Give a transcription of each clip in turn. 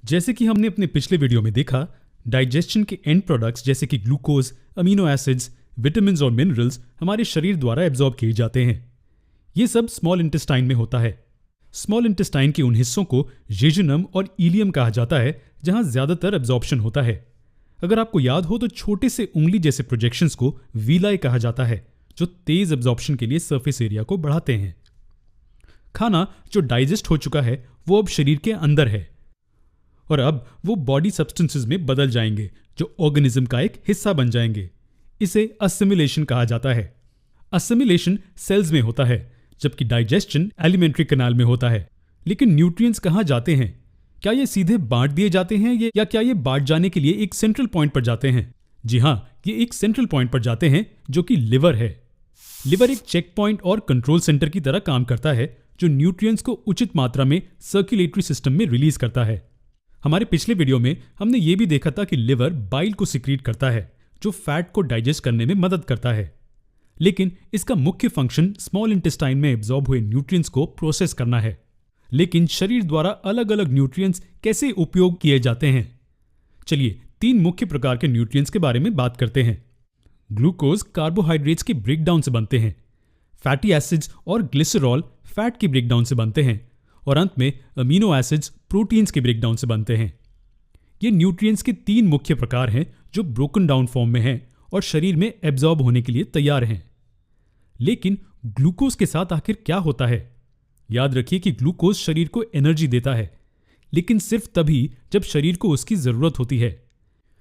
जैसे कि हमने अपने पिछले वीडियो में देखा, डाइजेशन के एंड प्रोडक्ट्स जैसे कि ग्लूकोज, अमीनो एसिड्स, विटामिन और मिनरल्स हमारे शरीर द्वारा एब्जॉर्ब किए जाते हैं। ये सब स्मॉल इंटेस्टाइन में होता है। स्मॉल इंटेस्टाइन के उन हिस्सों को जेजुनम और इलियम कहा जाता है जहां ज्यादातर एब्जॉर्प्शन होता है। अगर आपको याद हो तो छोटे से उंगली जैसे प्रोजेक्शंस को वीलाई कहा जाता है, जो तेज एब्जॉर्प्शन के लिए सरफेस एरिया को बढ़ाते हैं। खाना जो डाइजेस्ट हो चुका है वो अब शरीर के अंदर है और अब वो बॉडी सब्सटेंसेस में बदल जाएंगे जो ऑर्गेनिज्म का एक हिस्सा बन जाएंगे। इसे असिमिलेशन कहा जाता है। असिमिलेशन सेल्स में होता है जबकि डाइजेशन एलिमेंट्री कैनाल में होता है। लेकिन न्यूट्रिएंट्स कहाँ जाते हैं? क्या ये सीधे बांट दिए जाते हैं या क्या ये बांट जाने के लिए एक सेंट्रल पॉइंट पर जाते हैं? जी हाँ, ये एक सेंट्रल पॉइंट पर जाते हैं जो कि लिवर है। लिवर एक चेक पॉइंट और कंट्रोल सेंटर की तरह काम करता है जो न्यूट्रिएंट्स को उचित मात्रा में सर्कुलेटरी सिस्टम में रिलीज करता है। हमारे पिछले वीडियो में हमने ये भी देखा था कि लिवर बाइल को सिक्रीट करता है जो फैट को डाइजेस्ट करने में मदद करता है। लेकिन इसका मुख्य फंक्शन स्मॉल इंटेस्टाइन में एब्जॉर्ब हुए न्यूट्रिएंट्स को प्रोसेस करना है। लेकिन शरीर द्वारा अलग अलग न्यूट्रिएंट्स कैसे उपयोग किए जाते हैं? चलिए 3 मुख्य प्रकार के न्यूट्रिएंट्स के बारे में बात करते हैं। ग्लूकोज कार्बोहाइड्रेट्स के ब्रेकडाउन से बनते हैं, फैटी एसिड्स और ग्लिसरॉल फैट के ब्रेकडाउन से बनते हैं और अंत में अमीनो एसिड्स प्रोटीन्स के ब्रेकडाउन से बनते हैं। ये न्यूट्रिएंट्स के 3 मुख्य प्रकार हैं जो ब्रोकन डाउन फॉर्म में हैं और शरीर में एब्जॉर्ब होने के लिए तैयार हैं। लेकिन ग्लूकोज के साथ आखिर क्या होता है? याद रखिए कि ग्लूकोज शरीर को एनर्जी देता है, लेकिन सिर्फ तभी जब शरीर को उसकी जरूरत होती है।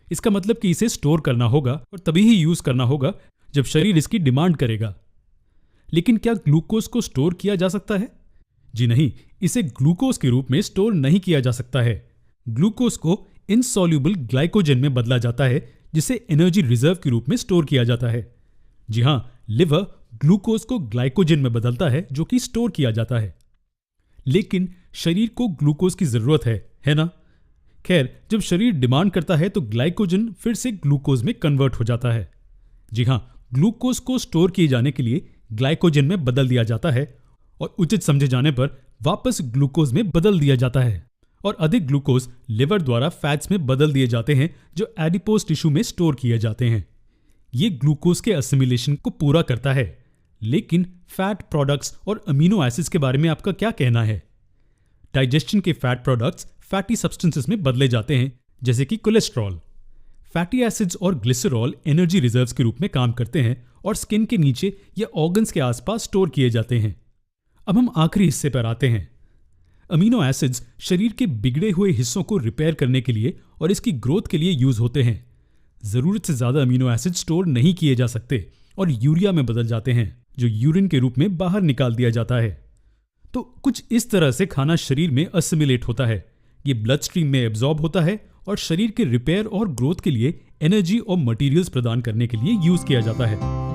इसका मतलब कि इसे स्टोर करना होगा और तभी ही यूज करना होगा जब शरीर इसकी डिमांड करेगा। लेकिन क्या ग्लूकोज को स्टोर किया जा सकता है? जी नहीं, इसे ग्लूकोज के रूप में स्टोर नहीं किया जा सकता है। ग्लूकोज को इनसॉल्युबल ग्लाइकोजन में बदला जाता है जिसे एनर्जी रिजर्व के रूप में स्टोर किया जाता है। जी हां, लिवर ग्लूकोज को ग्लाइकोजन में बदलता है जो कि स्टोर किया जाता है। लेकिन शरीर को ग्लूकोज की जरूरत है ना? खैर, जब शरीर डिमांड करता है तो ग्लाइकोजन फिर से ग्लूकोज में कन्वर्ट हो जाता है। जी हां, ग्लूकोज को स्टोर किए जाने के लिए ग्लाइकोजन में बदल दिया जाता है और उचित समझे जाने पर वापस ग्लूकोज में बदल दिया जाता है और अधिक ग्लूकोज लिवर द्वारा फैट्स में बदल दिए जाते हैं जो एडिपोज टिश्यू में स्टोर किए जाते हैं। ये ग्लूकोज के असिमिलेशन को पूरा करता है। लेकिन फैट प्रोडक्ट्स और अमीनो एसिड्स के बारे में आपका क्या कहना है? डाइजेशन के फैट प्रोडक्ट्स फैटी सब्सटेंसेस में बदले जाते हैं जैसे कि कोलेस्ट्रॉल। फैटी एसिड्स और ग्लिसरॉल एनर्जी रिजर्व्स के रूप में काम करते हैं और स्किन के नीचे या ऑर्गन्स के आसपास स्टोर किए जाते हैं। अब हम आखिरी हिस्से पर आते हैं। अमीनो एसिड्स शरीर के बिगड़े हुए हिस्सों को रिपेयर करने के लिए और इसकी ग्रोथ के लिए यूज होते हैं। जरूरत से ज्यादा अमीनो एसिड स्टोर नहीं किए जा सकते और यूरिया में बदल जाते हैं जो यूरिन के रूप में बाहर निकाल दिया जाता है। तो कुछ इस तरह से खाना शरीर में असिमिलेट होता है। ये ब्लड स्ट्रीम में एब्जॉर्ब होता है और शरीर के रिपेयर और ग्रोथ के लिए एनर्जी और मटेरियल्स प्रदान करने के लिए यूज किया जाता है।